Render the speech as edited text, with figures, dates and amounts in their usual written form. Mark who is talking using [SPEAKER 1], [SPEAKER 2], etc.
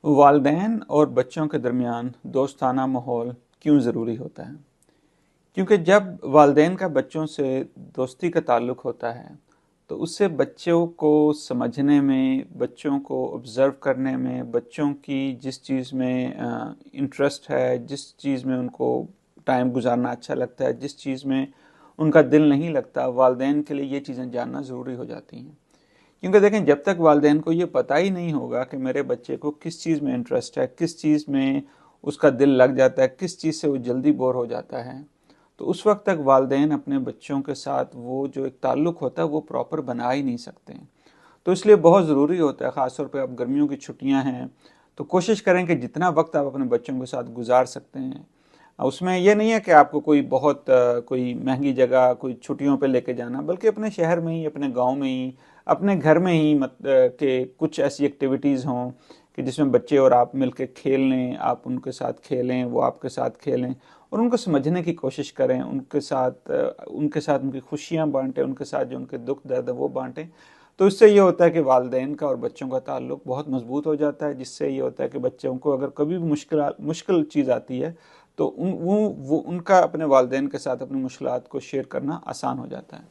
[SPEAKER 1] والدین اور بچوں کے درمیان دوستانہ ماحول کیوں ضروری ہوتا ہے؟ کیونکہ جب والدین کا بچوں سے دوستی کا تعلق ہوتا ہے تو اس سے بچوں کو سمجھنے میں، بچوں کو آبزرو کرنے میں، بچوں کی جس چیز میں انٹرسٹ ہے، جس چیز میں ان کو ٹائم گزارنا اچھا لگتا ہے، جس چیز میں ان کا دل نہیں لگتا، والدین کے لیے یہ چیزیں جاننا ضروری ہو جاتی ہیں۔ کیونکہ دیکھیں، جب تک والدین کو یہ پتہ ہی نہیں ہوگا کہ میرے بچے کو کس چیز میں انٹرسٹ ہے، کس چیز میں اس کا دل لگ جاتا ہے، کس چیز سے وہ جلدی بور ہو جاتا ہے، تو اس وقت تک والدین اپنے بچوں کے ساتھ وہ جو ایک تعلق ہوتا ہے وہ پراپر بنا ہی نہیں سکتے ہیں۔ تو اس لیے بہت ضروری ہوتا ہے، خاص طور پہ اب گرمیوں کی چھٹیاں ہیں تو کوشش کریں کہ جتنا وقت آپ اپنے بچوں کے ساتھ گزار سکتے ہیں، اس میں یہ نہیں ہے کہ آپ کو کوئی بہت کوئی مہنگی جگہ کوئی چھٹیوں پہ لے کے جانا، بلکہ اپنے شہر میں ہی، اپنے گاؤں میں ہی، اپنے گھر میں ہی کہ کچھ ایسی ایکٹیویٹیز ہوں کہ جس میں بچے اور آپ مل کے کھیل لیں، آپ ان کے ساتھ کھیلیں، وہ آپ کے ساتھ کھیلیں، اور ان کو سمجھنے کی کوشش کریں، ان کے ساتھ ان کی خوشیاں بانٹیں، ان کے ساتھ جو ان کے دکھ درد ہے وہ بانٹیں۔ تو اس سے یہ ہوتا ہے کہ والدین کا اور بچوں کا تعلق بہت مضبوط ہو جاتا ہے، جس سے یہ ہوتا ہے کہ بچوں کو اگر کبھی بھی مشکل چیز آتی ہے تو ان کا اپنے والدین کے ساتھ اپنی مشکلات کو شیئر کرنا آسان ہو جاتا ہے۔